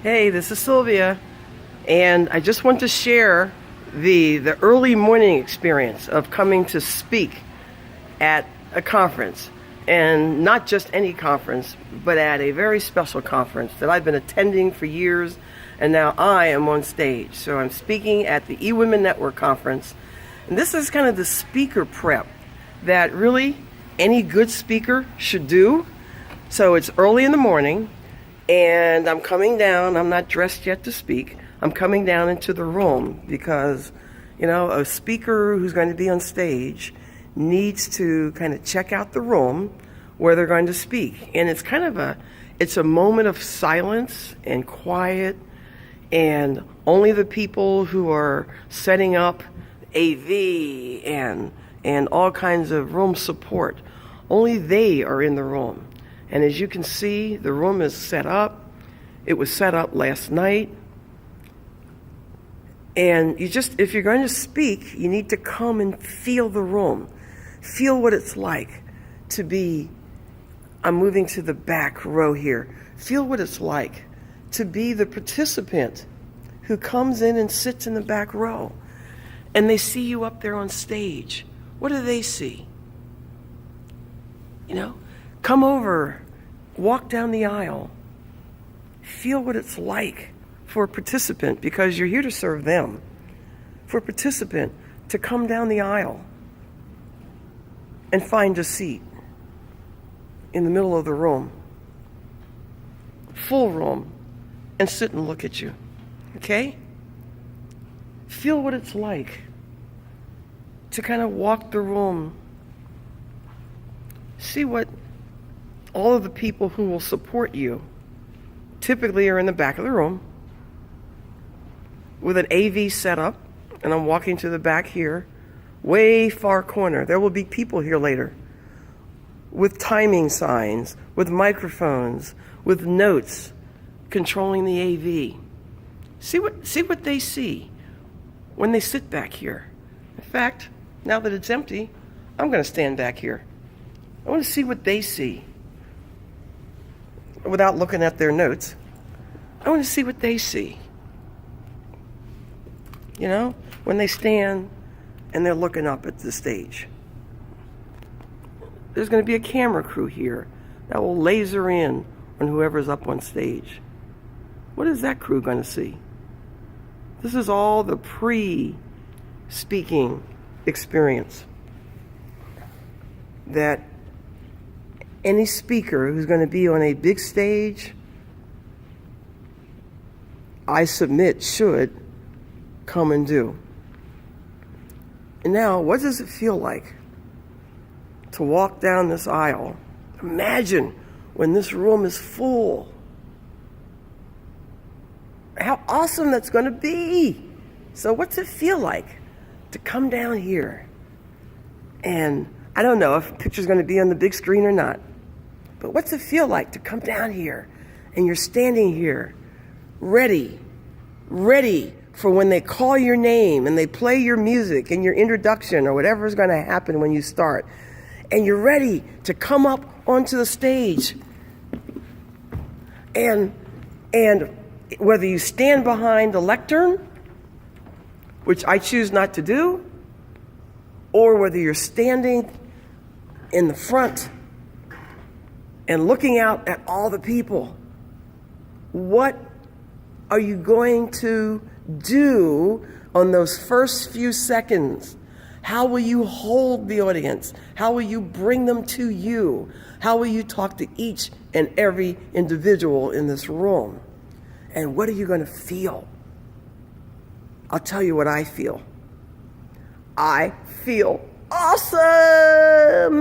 Hey, this is Sylvia, and I just want to share the early morning experience of coming to speak at a conference, and not just any conference, but at a very special conference that I've been attending for years, and now I am on stage. So I'm speaking at the eWomenNetwork conference, and this is kind of the speaker prep that really any good speaker should do. So it's early in the morning, and I'm coming down. I'm not dressed yet to speak. I'm coming down into the room because, a speaker who's going to be on stage needs to kind of check out the room where they're going to speak. And it's kind of it's a moment of silence and quiet, and only the people who are setting up AV and all kinds of room support, only they are in the room. And as you can see, the room is set up. It was set up last night. And if you're going to speak, you need to come and feel the room. Feel what it's like to be, I'm moving to the back row here. Feel what it's like to be the participant who comes in and sits in the back row. And they see you up there on stage. What do they see? Come over, walk down the aisle, feel what it's like for a participant, because you're here to serve them, for a participant to come down the aisle and find a seat in the middle of the room, full room, and sit and look at you, okay? Feel what it's like to kind of walk the room, see what all of the people who will support you typically are in the back of the room with an AV set up, and I'm walking to the back here, way far corner. There will be people here later with timing signs, with microphones, with notes, controlling the AV. See what they see when they sit back here. In fact, now that it's empty, I'm going to stand back here. I want to see what they see without looking at their notes. I want to see what they see. When they stand and they're looking up at the stage. There's going to be a camera crew here that will laser in on whoever's up on stage. What is that crew going to see? This is all the pre-speaking experience that any speaker who's going to be on a big stage, I submit, should come and do. And now, what does it feel like to walk down this aisle? Imagine when this room is full. How awesome that's going to be. So what's it feel like to come down here? And I don't know if the picture's going to be on the big screen or not, but what's it feel like to come down here and you're standing here ready for when they call your name and they play your music and your introduction or whatever is going to happen when you start, and you're ready to come up onto the stage. And whether you stand behind the lectern, which I choose not to do, or whether you're standing in the front and looking out at all the people, what are you going to do on those first few seconds? How will you hold the audience? How will you bring them to you? How will you talk to each and every individual in this room? And what are you going to feel? I'll tell you what I feel. I feel awesome!